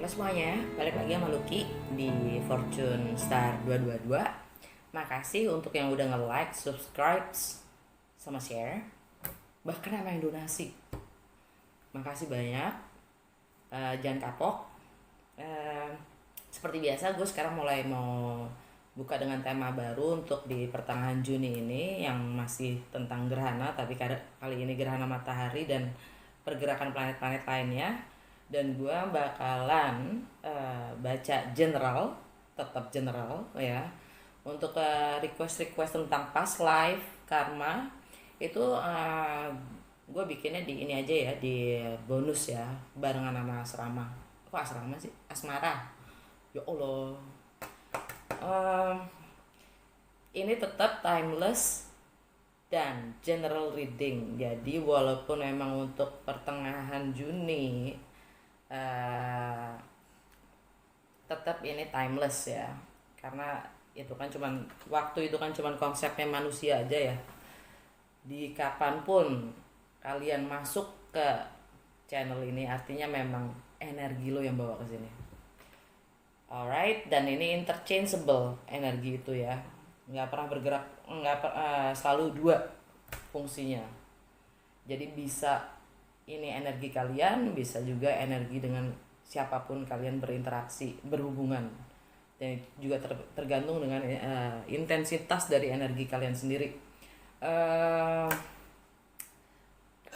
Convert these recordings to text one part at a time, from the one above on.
Halo semuanya, balik lagi sama Lucky di Fortune Star 222. Makasih untuk yang udah nge-like, subscribe, sama share. Bahkan sama yang donasi. Makasih banyak. Jangan kapok. Eh, Seperti biasa, gue sekarang mulai mau buka dengan tema baru untuk di pertengahan Juni ini yang masih tentang gerhana, tapi kali ini gerhana matahari dan pergerakan planet-planet lainnya. Dan gue bakalan baca general, tetap general ya, untuk request tentang past life karma itu. Gue bikinnya di ini aja ya, di bonus ya, barengan sama asrama. Kok asrama sih, asmara, ya Allah. Em, ini tetap timeless dan general reading, jadi walaupun memang untuk pertengahan Juni eh, tetap ini timeless ya, karena itu kan cuman waktu, itu kan cuman konsepnya manusia aja ya. Di kapanpun kalian masuk ke channel ini artinya memang energi lo yang bawa ke sini. Alright, dan ini interchangeable energi itu ya, nggak pernah bergerak, selalu dua fungsinya. Jadi bisa ini energi kalian, bisa juga energi dengan siapapun kalian berinteraksi, berhubungan. Dan juga tergantung dengan intensitas dari energi kalian sendiri.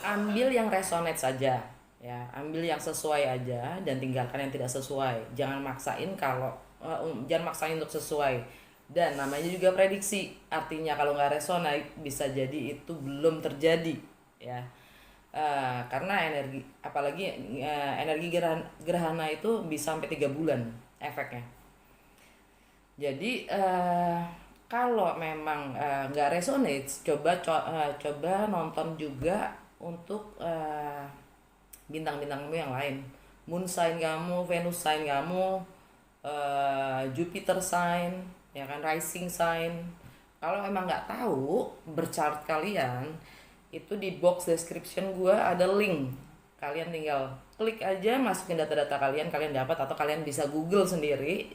Ambil yang resonate saja ya, ambil yang sesuai aja dan tinggalkan yang tidak sesuai. Jangan maksain jangan maksain untuk sesuai. Dan namanya juga prediksi, artinya kalau nggak resonate bisa jadi itu belum terjadi ya. Karena energi, apalagi energi gerhana itu bisa sampai 3 bulan efeknya. Jadi kalau memang nggak resonate, coba nonton juga untuk bintang-bintangmu yang lain, moon sign kamu, Venus sign kamu, Jupiter sign, ya kan, rising sign. Kalau emang nggak tahu berchart kalian, itu di box description gue ada link. Kalian tinggal klik aja, masukin data-data kalian dapat, atau kalian bisa Google sendiri.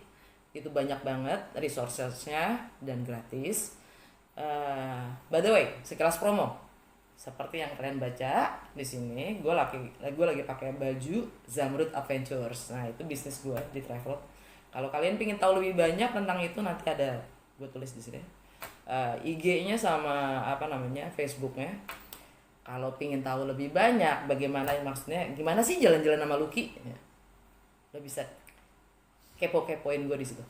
Itu banyak banget resourcesnya dan gratis. By the way, sekelas promo, seperti yang kalian baca di sini, gue lagi pakai baju Zamrud Adventures. Nah, itu bisnis gue di travel. Kalau kalian pengen tahu lebih banyak tentang itu, nanti ada gue tulis di sini. IG-nya sama Facebooknya. Kalau pengen tahu lebih banyak bagaimana, maksudnya gimana sih jalan-jalan sama Lucky, ya, lo bisa kepo-kepoin gue di situ.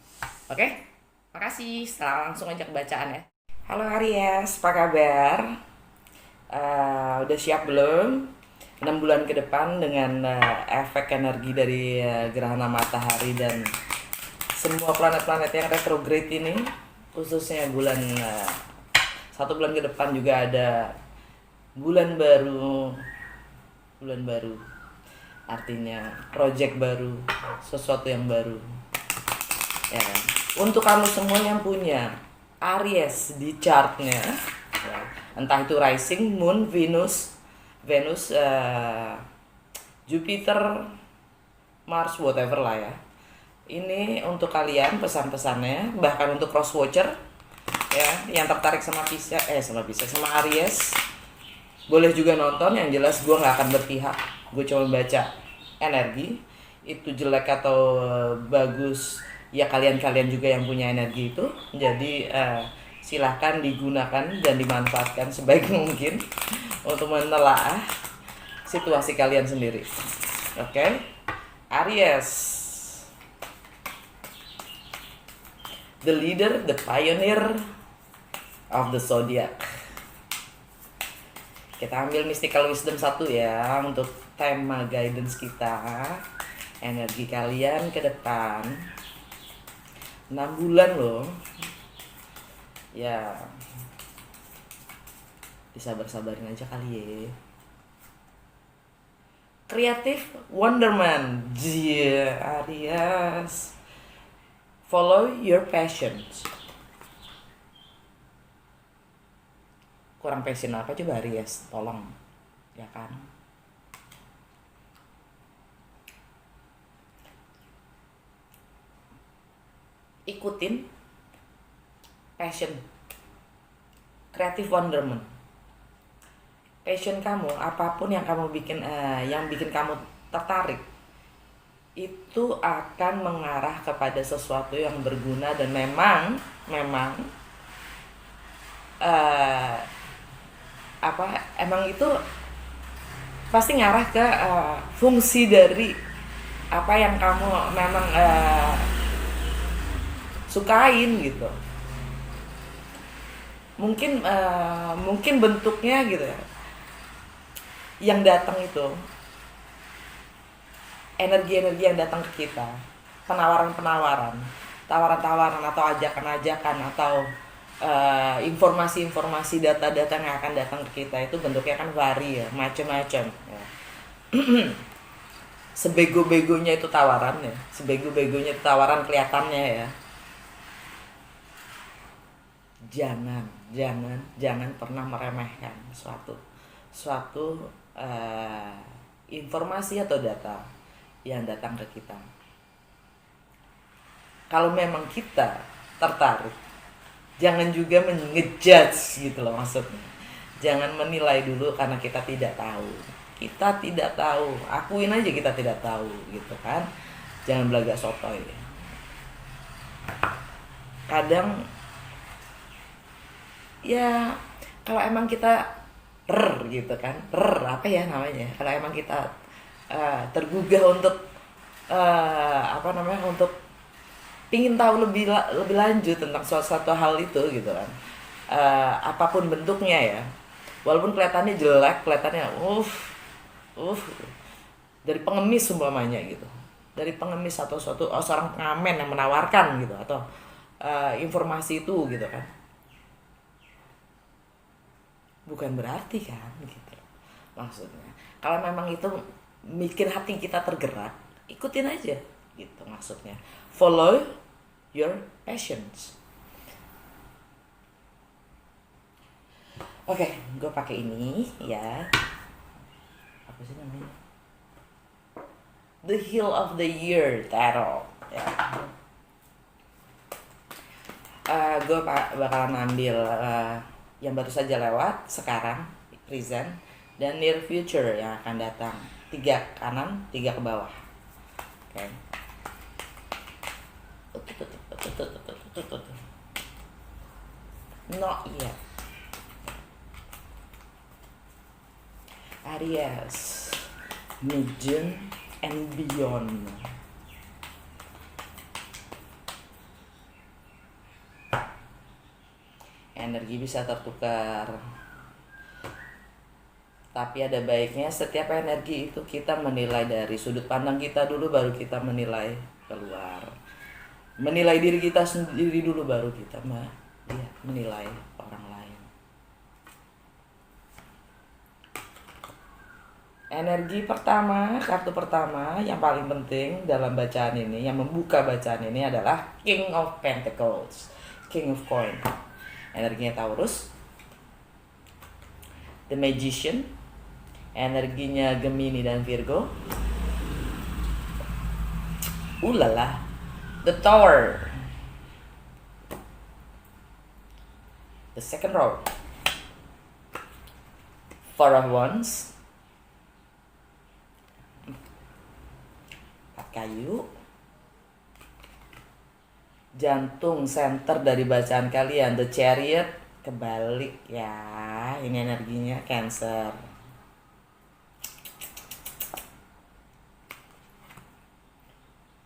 Oke? Makasih. Setelah langsung ajak bacaan ya. Halo Aries, apa kabar? Udah siap belum 6 bulan ke depan dengan efek energi dari gerhana matahari dan semua planet-planet yang retrograde ini, khususnya 1 bulan ke depan juga ada bulan baru, artinya project baru, sesuatu yang baru ya. Untuk kamu semua yang punya Aries di chartnya ya, entah itu rising, moon, Venus, Jupiter, Mars, whatever lah ya. Ini untuk kalian pesan-pesannya, bahkan untuk cross watcher ya, yang tertarik sama sama Aries, boleh juga nonton. Yang jelas gue nggak akan berpihak, gue cuma baca energi. Itu jelek atau bagus ya, kalian juga yang punya energi itu. Jadi silahkan digunakan dan dimanfaatkan sebaik mungkin untuk menelaah situasi kalian sendiri. Oke? Aries, the leader, the pioneer of the zodiac. Kita ambil mystical wisdom 1 ya, untuk tema guidance kita. Energi kalian ke depan 6 bulan loh ya, disabar-sabarin aja kali ya. Creative Wonderman, Aries, follow your passions. Kurang passion apa coba Aries, tolong ya kan. ikutin passion, creative wonderment. Passion kamu, apapun yang kamu bikin, yang bikin kamu tertarik, itu akan mengarah kepada sesuatu yang berguna dan memang emang itu pasti ngarah ke fungsi dari apa yang kamu memang sukain gitu. Mungkin bentuknya gitu ya, yang datang itu energi-energi yang datang ke kita, tawaran-tawaran atau ajakan-ajakan atau informasi-informasi, data-data yang akan datang ke kita itu bentuknya kan vari ya, macam-macam ya. Sebego-begonya itu tawaran ya, sebego-begonya itu tawaran kelihatannya ya. Jangan pernah meremehkan suatu informasi atau data yang datang ke kita. Kalau memang kita tertarik, jangan juga ngejudge gitu loh maksudnya. Jangan menilai dulu karena kita tidak tahu. Kita tidak tahu, akuin aja kita tidak tahu gitu kan. Jangan belaga sotoy. Kadang ya kalau emang kita gitu kan, apa ya namanya, kalau emang kita tergugah untuk untuk pingin tahu lebih lanjut tentang suatu hal itu gitu kan, apapun bentuknya ya, walaupun kelihatannya jelek, kelihatannya dari pengemis umpamanya gitu, dari pengemis atau seorang pengamen yang menawarkan gitu atau informasi itu gitu kan, bukan berarti kan gitu maksudnya. Kalau memang itu bikin hati kita tergerak, ikutin aja gitu maksudnya. Follow your passions. Oke, gue pakai ini ya, apa sih namanya, The Hill of the Year Tarot ya. Gue bakalan ambil yang baru saja lewat, sekarang, present, dan near future yang akan datang. 3 kanan, 3 ke bawah. Oke. Not yet. Aries, mid-June and beyond. Energi bisa tertukar, tapi ada baiknya setiap energi itu kita menilai dari sudut pandang kita dulu, baru kita menilai keluar. Menilai diri kita sendiri dulu, baru kita menilai orang lain. Energi pertama, kartu pertama yang paling penting dalam bacaan ini, yang membuka bacaan ini adalah King of Pentacles, King of Coins. Energinya Taurus. The Magician, energinya Gemini dan Virgo. Ulala, The Tower. The second row, Four of Wands. 4 kayu. Jantung center dari bacaan kalian, The Chariot, kebalik ya. Ini energinya Cancer.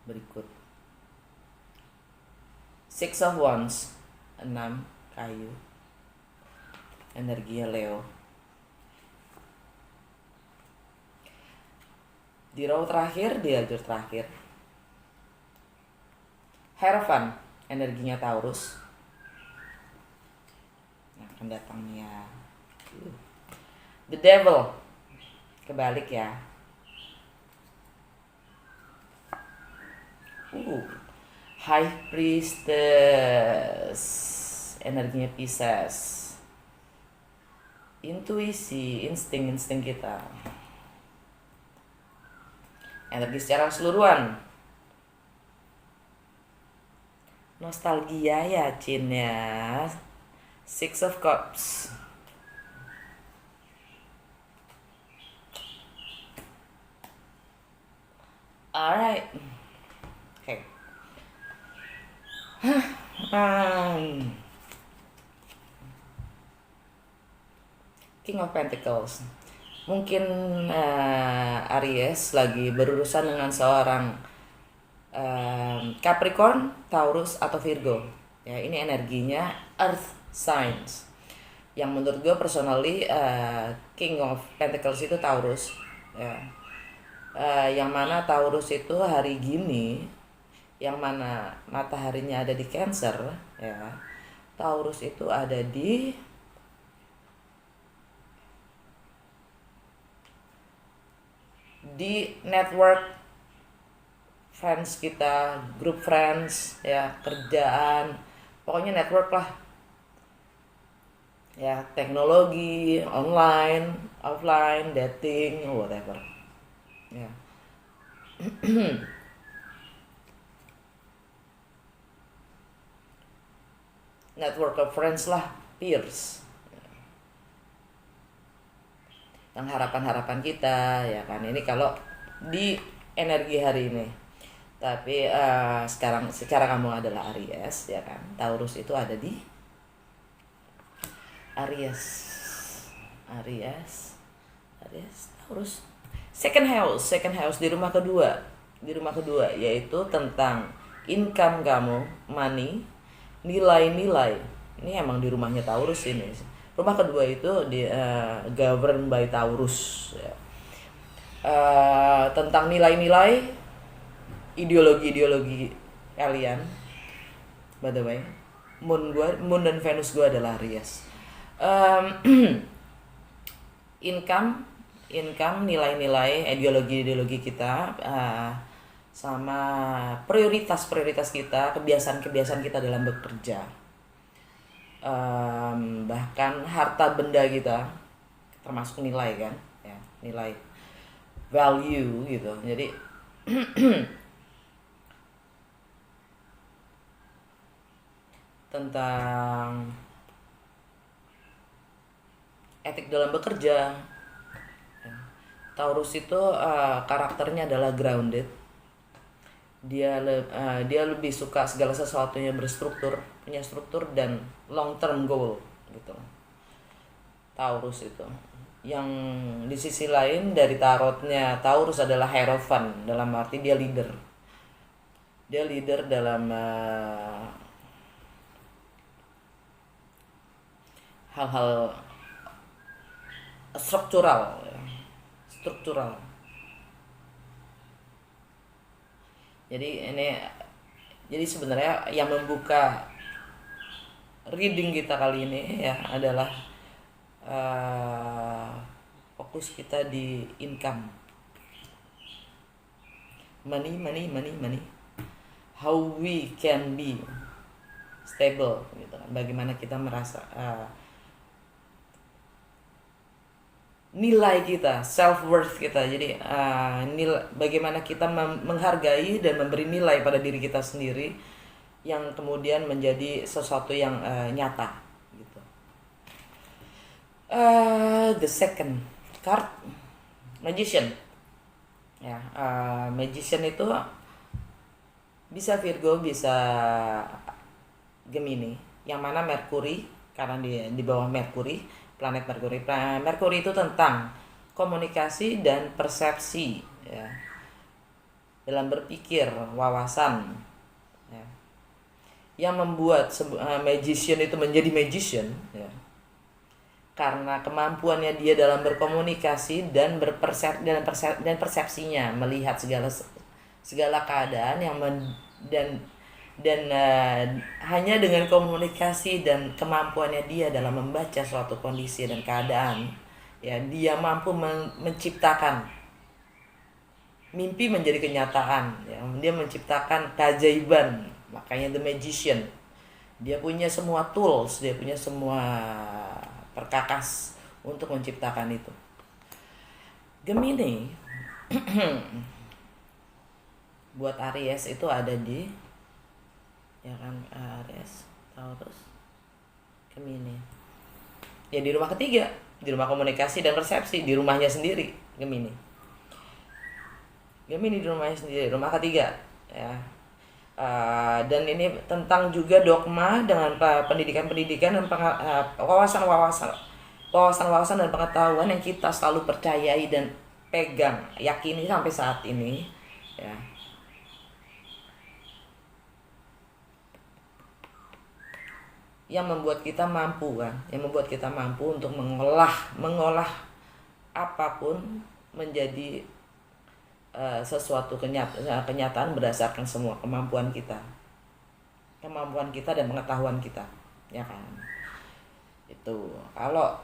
Berikut Six of Wands, 6 kayu, energinya Leo. Di row terakhir, di lajur terakhir, Hierophant, energinya Taurus. Nah, akan datangnya The Devil, kebalik ya. High Priestess, energinya Pisces. Intuisi, insting kita. Energi secara keseluruhan, Nostalgia ya Cin ya. Six of Cups. Alright. Okay. King of Pentacles. Mungkin Aries lagi berurusan dengan seorang Capricorn, Taurus atau Virgo. Ya, ini energinya Earth signs. Yang menurut gue personally King of Pentacles itu Taurus. Ya. Yang mana Taurus itu hari gini, yang mana mataharinya ada di Cancer, ya. Taurus itu ada di network friends kita, grup friends, ya, kerjaan, pokoknya network lah, ya, teknologi, online, offline, dating, whatever, ya. Network of friends lah, peers, yang harapan-harapan kita, ya kan, ini kalau di energi hari ini. Tapi sekarang secara kamu adalah Aries, ya kan, Taurus itu ada di Aries, Taurus, second house di rumah kedua yaitu tentang income kamu, money, nilai-nilai. Ini emang di rumahnya Taurus ini. Rumah kedua itu di govern by Taurus, ya. Tentang nilai-nilai, ideologi kalian. By the way, Moon dan Venus gue adalah Aries. Income, nilai-nilai, ideologi kita, sama prioritas kita, kebiasaan kita dalam bekerja, bahkan harta benda kita, termasuk nilai kan, ya, nilai, value gitu. Jadi tentang etik dalam bekerja. Taurus itu karakternya adalah grounded. Dia lebih suka segala sesuatunya berstruktur, punya struktur dan long term goal gitu. Taurus itu. Yang di sisi lain dari tarotnya, Taurus adalah hierophant, dalam arti dia leader. Dia leader dalam hal-hal struktural. Jadi sebenarnya yang membuka reading kita kali ini ya adalah fokus kita di income, money, how we can be stable gitu kan. Bagaimana kita merasa nilai kita, self worth kita. Jadi bagaimana kita menghargai dan memberi nilai pada diri kita sendiri, yang kemudian menjadi sesuatu yang nyata gitu. The second card, Magician. Ya, Magician itu bisa Virgo, bisa Gemini, yang mana Mercury, karena di bawah Mercury, planet Mercury. Mercury itu tentang komunikasi dan persepsi, ya, dalam berpikir, wawasan, ya. Yang membuat magician itu menjadi magician, ya, karena kemampuannya dia dalam berkomunikasi dan dan persepsinya, melihat segala keadaan dan hanya dengan komunikasi dan kemampuannya dia dalam membaca suatu kondisi dan keadaan, ya, dia mampu menciptakan mimpi menjadi kenyataan, ya. Dia menciptakan keajaiban, makanya The Magician. Dia punya semua tools, dia punya semua perkakas untuk menciptakan itu. Gemini buat Aries itu ada di ya kan, Aries, Taurus, Gemini. Ya di rumah ketiga, di rumah komunikasi dan persepsi, di rumahnya sendiri, Gemini. Gemini di rumahnya sendiri, rumah ketiga, ya. Dan ini tentang juga dogma dengan pendidikan-pendidikan dan wawasan-wawasan dan pengetahuan yang kita selalu percayai dan pegang, yakini sampai saat ini, ya. Yang membuat kita mampu kan, yang membuat kita mampu untuk mengolah apapun menjadi sesuatu kenyataan berdasarkan semua kemampuan kita dan pengetahuan kita, ya kan. Itu kalau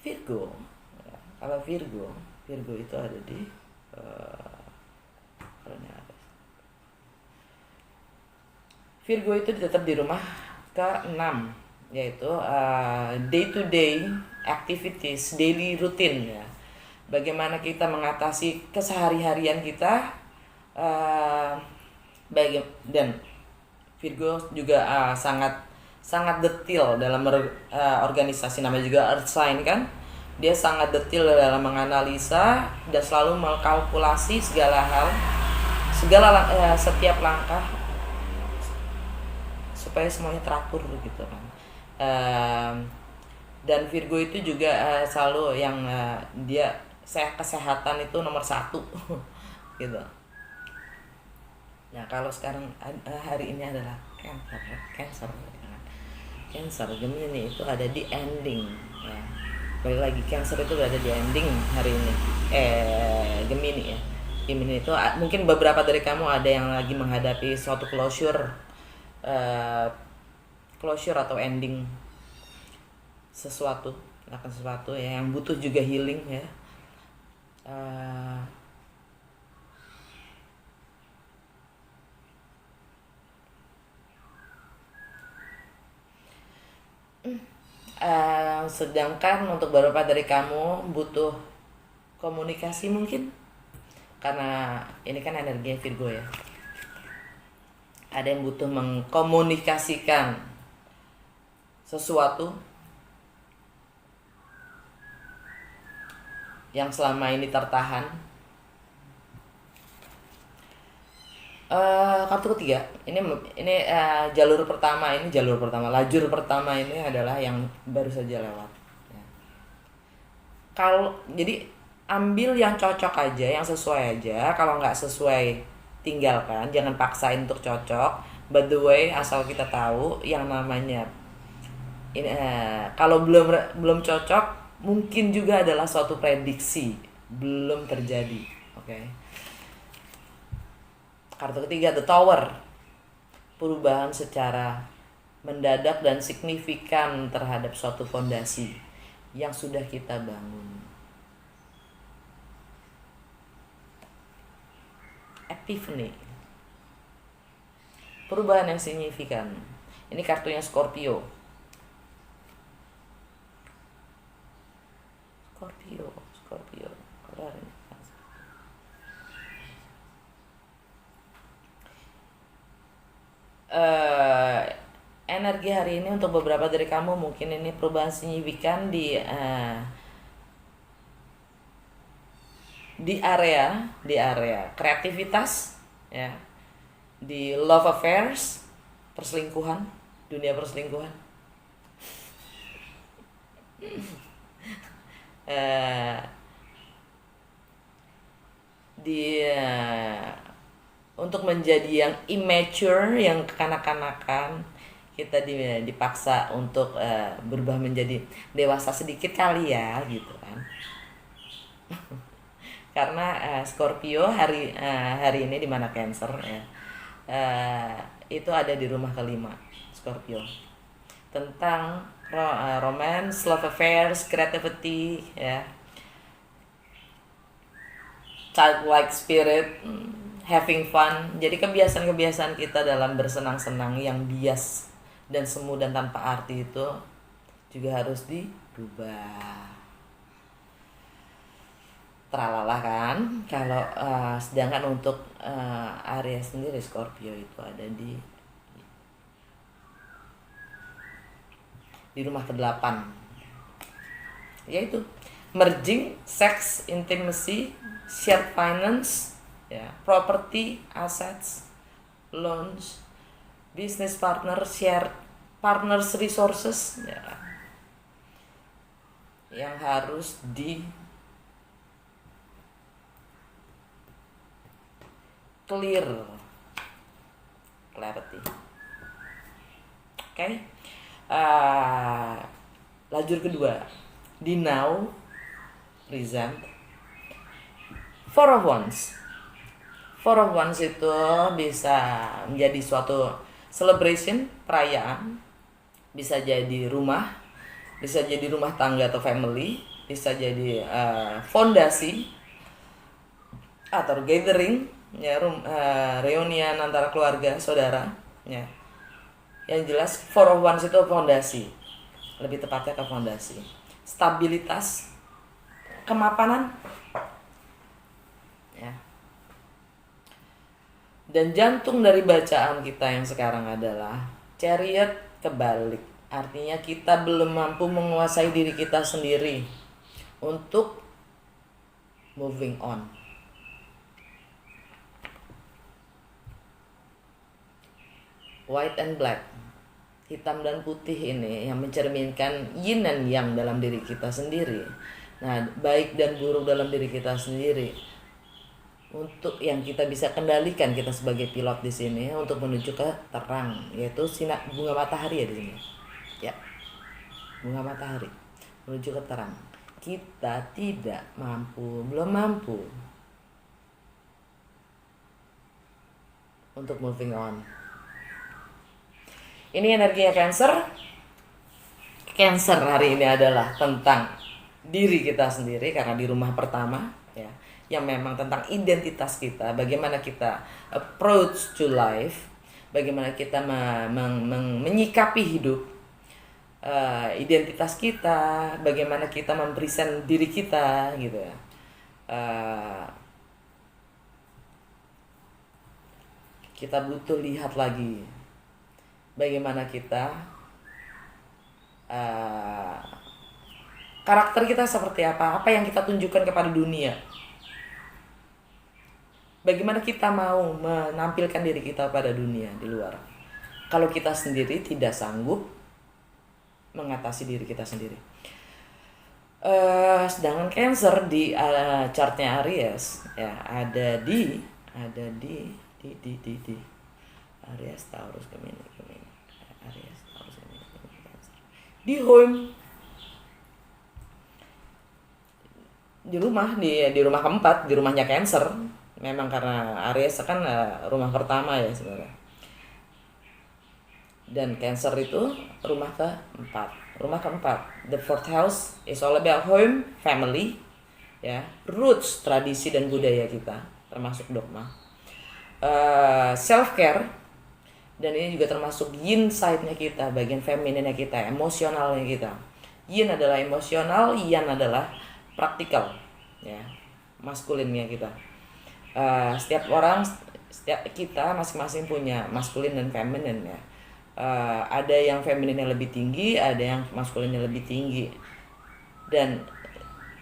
Virgo, ya, Virgo itu ada di Virgo itu tetap di rumah ke-6, yaitu day to day activities, daily routine, ya. Bagaimana kita mengatasi kesehari-harian kita, dan Virgo juga sangat detail dalam organisasi, namanya juga Earth sign kan. Dia sangat detail dalam menganalisa dan selalu mengkalkulasi segala hal, setiap langkah supaya semuanya teratur gitu kan. Dan Virgo itu juga selalu yang dia kesehatan itu nomor 1 gitu. Nah kalau sekarang hari ini adalah Cancer Gemini itu ada di ending, ya. Balik lagi, Cancer itu berada di ending hari ini. Gemini, ya. Gemini itu mungkin beberapa dari kamu ada yang lagi menghadapi suatu closure atau ending sesuatu ya, yang butuh juga healing, ya. Sedangkan untuk beberapa dari kamu butuh komunikasi mungkin, karena ini kan energi Virgo, ya. Ada yang butuh mengkomunikasikan sesuatu yang selama ini tertahan. Kartu ketiga ini lajur pertama ini adalah yang baru saja lewat, ya. Jadi ambil yang cocok aja, yang sesuai aja. Kalau nggak sesuai tinggalkan, jangan paksain untuk cocok. By the way, asal kita tahu yang namanya ini, kalau belum cocok, mungkin juga adalah suatu prediksi belum terjadi, oke. Kartu ketiga, The Tower. Perubahan secara mendadak dan signifikan terhadap suatu fondasi yang sudah kita bangun. Epiphany. Perubahan yang signifikan. Ini kartunya Scorpio. Energi hari ini untuk beberapa dari kamu mungkin ini perubahan signifikan di area kreativitas, ya, di love affairs, dunia perselingkuhan, untuk menjadi yang immature, yang kekanak-kanakan, kita dipaksa untuk berubah menjadi dewasa sedikit kali, ya, gitu kan. Karena Scorpio hari ini di mana Cancer, ya, itu ada di rumah kelima Scorpio, tentang romance, love affairs, creativity, ya, childlike spirit, having fun. Jadi kebiasaan-kebiasaan kita dalam bersenang-senang yang bias dan semu dan tanpa arti itu juga harus dirubah. Tralala kan. Kalau sedangkan untuk Aries sendiri, Scorpio itu ada di di rumah ke-8, yaitu merging, sex, intimacy, shared finance, ya, property, assets, loans, business partner, shared partners resources, ya, yang harus di clear, clarity. Oke. Lajur kedua, di now, present. Four of Wands. Four of Wands itu bisa menjadi suatu celebration, perayaan, bisa jadi rumah, bisa jadi rumah tangga atau family, bisa jadi fondasi atau gathering, ya, reunian antara keluarga, saudara, ya. Yang jelas Four of Wands itu fondasi, lebih tepatnya ke fondasi, stabilitas, kemapanan, ya. Dan jantung dari bacaan kita yang sekarang adalah Chariot kebalik. Artinya kita belum mampu menguasai diri kita sendiri untuk moving on. White and black, hitam dan putih ini yang mencerminkan yin dan yang dalam diri kita sendiri. Nah, baik dan buruk dalam diri kita sendiri. Untuk yang kita bisa kendalikan, kita sebagai pilot di sini untuk menuju ke terang, yaitu sinar bunga matahari ya di sini. Ya. Bunga matahari menuju ke terang. Kita tidak mampu, belum mampu untuk moving on. Ini energinya Cancer. Cancer hari ini adalah tentang diri kita sendiri karena di rumah pertama, ya, yang memang tentang identitas kita, bagaimana kita approach to life, bagaimana kita menyikapi hidup, identitas kita, bagaimana kita mempresent diri kita, gitu ya. Kita butuh lihat lagi bagaimana kita karakter kita seperti apa yang kita tunjukkan kepada dunia, bagaimana kita mau menampilkan diri kita pada dunia di luar kalau kita sendiri tidak sanggup mengatasi diri kita sendiri. Sedangkan Cancer di chartnya Aries, ya, ada di Aries, Taurus, Gemini, Aries, Taurus, Gemini, Cancer. Di home, di rumah keempat, di rumahnya Cancer. Memang karena Aries kan rumah pertama ya sebenarnya. Dan Cancer itu rumah keempat. Rumah keempat, the fourth house is all about home, family, ya, roots, tradisi dan budaya kita, termasuk dogma. Self care, dan ini juga termasuk yin side-nya kita, bagian femininnya kita, emosionalnya kita. Yin adalah emosional, yang adalah praktikal, ya, maskulinnya kita. Setiap kita masing-masing punya maskulin dan feminin, ya. Ada yang femininnya lebih tinggi, ada yang maskulinnya lebih tinggi, dan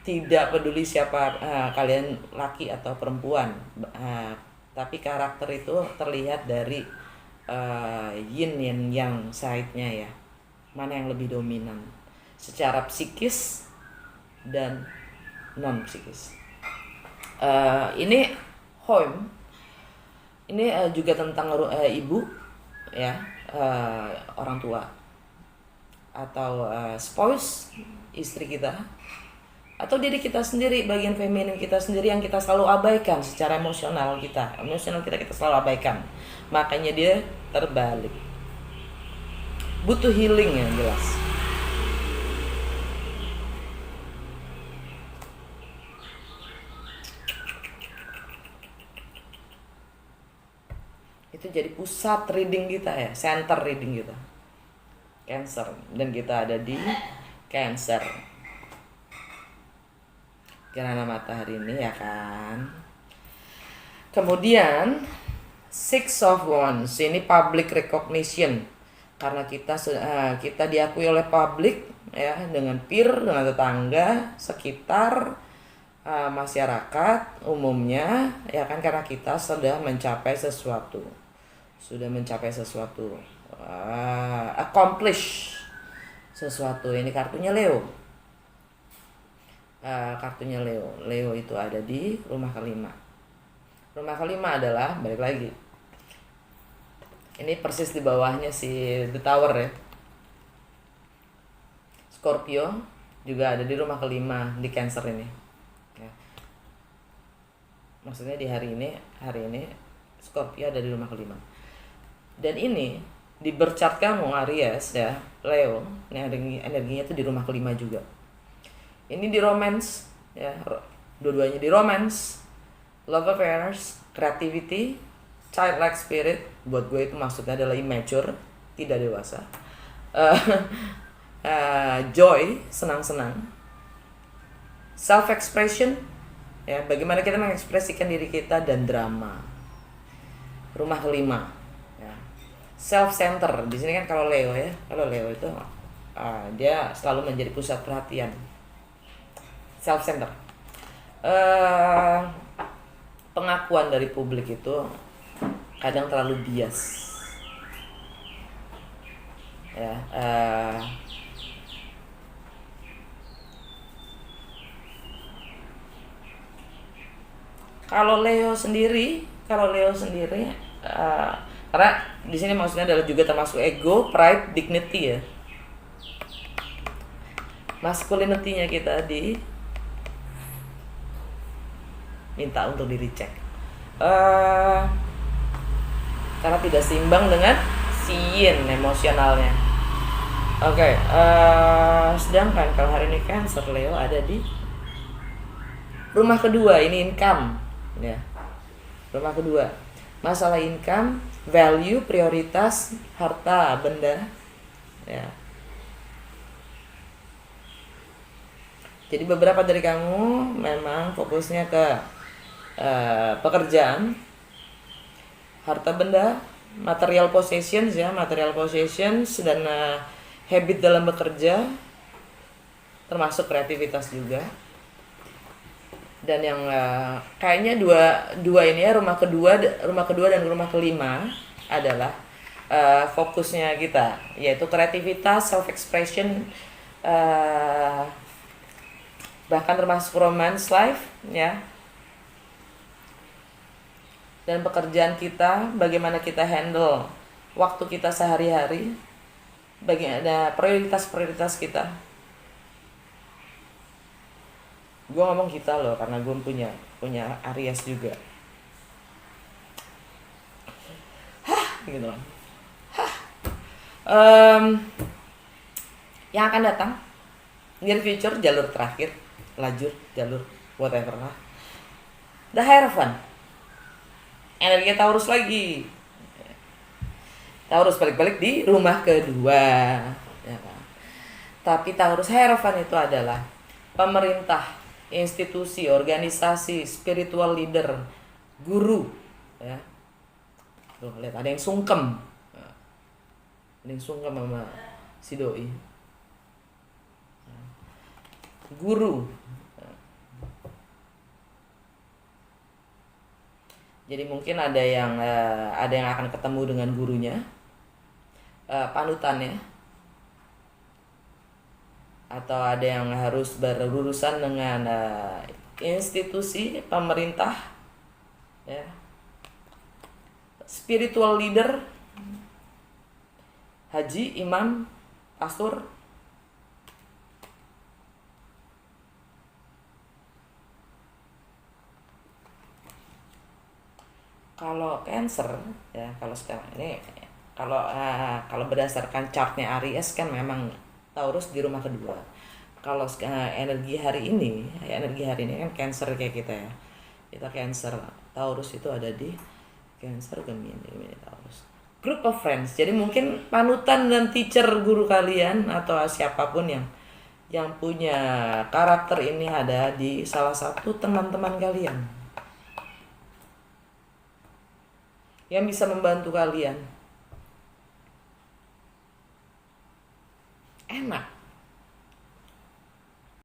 tidak peduli siapa kalian, laki atau perempuan, tapi karakter itu terlihat dari yin dan yang side-nya, ya, mana yang lebih dominan secara psikis dan non psikis. Ini home, ini juga tentang ibu, ya, orang tua atau spouse, istri kita, atau diri kita sendiri, bagian feminin kita sendiri yang kita selalu abaikan secara emosional kita selalu abaikan, makanya dia terbalik, butuh healing yang jelas. Itu jadi pusat reading kita, ya, center reading kita Cancer, dan kita ada di Cancer. Gerhana matahari ini, ya kan. Kemudian Six of Wands ini public recognition, karena kita diakui oleh publik ya, dengan peer, dengan tetangga sekitar, masyarakat umumnya ya kan, karena kita sudah mencapai sesuatu, accomplish sesuatu. Ini kartunya Leo. Kartunya Leo itu ada di rumah kelima. Rumah kelima adalah, balik lagi, ini persis di bawahnya si The Tower ya. Scorpio juga ada di rumah kelima di Cancer ini ya. Maksudnya di hari ini Scorpio ada di rumah kelima. Dan ini di birth chart kamu Aries ya, Leo, ini energinya tuh di rumah kelima juga. Ini di romance ya, dua-duanya di romance, love affairs, creativity, childlike spirit. Buat gue itu maksudnya adalah immature, tidak dewasa. Joy, senang-senang, self expression ya, bagaimana kita mengekspresikan diri kita, dan drama. Rumah kelima ya. Self center di sini kan kalau Leo ya, itu dia selalu menjadi pusat perhatian. Self center, pengakuan dari publik itu kadang terlalu bias ya. Kalau Leo sendiri karena di sini maksudnya adalah juga termasuk ego, pride, dignity ya. Masculinity-nya kita minta untuk di recheck karena tidak seimbang dengan yin emosionalnya. Oke, sedangkan kalau hari ini Cancer Leo ada di rumah kedua, ini income ya. Rumah kedua, masalah income, value, prioritas, harta benda ya. Jadi beberapa dari kamu memang fokusnya ke pekerjaan, harta benda, material possessions, dan habit dalam bekerja, termasuk kreativitas juga. Dan yang kayaknya dua ini ya, rumah kedua dan rumah kelima adalah fokusnya kita, yaitu kreativitas, self expression, bahkan termasuk romance life ya. Dan pekerjaan kita, bagaimana kita handle waktu kita sehari-hari, bagaimana prioritas kita. Gue ngomong kita loh, karena gue punya Aries juga. Gitu. Yang akan datang near future, jalur terakhir, jalur whatever lah. The Hierophant, energi Taurus lagi. Taurus balik-balik di rumah kedua ya kan? Tapi Taurus Hierophant itu adalah pemerintah, institusi, organisasi, spiritual leader, guru ya. Tuh, lihat ada yang sungkem. Ada yang sungkem sama si doi. Guru. Jadi mungkin ada yang akan ketemu dengan gurunya, panutannya, atau ada yang harus berurusan dengan institusi pemerintah, ya, spiritual leader, haji, imam, pastor. Kalau Cancer ya, kalau sekarang ini kalau berdasarkan chartnya Aries kan memang Taurus di rumah kedua. Kalau energi hari ini kan Cancer kayak kita ya. Kita Cancer, Taurus itu ada di Cancer, Gemini, Taurus. Group of friends. Jadi mungkin panutan dan teacher guru kalian atau siapapun yang punya karakter ini ada di salah satu teman-teman kalian yang bisa membantu kalian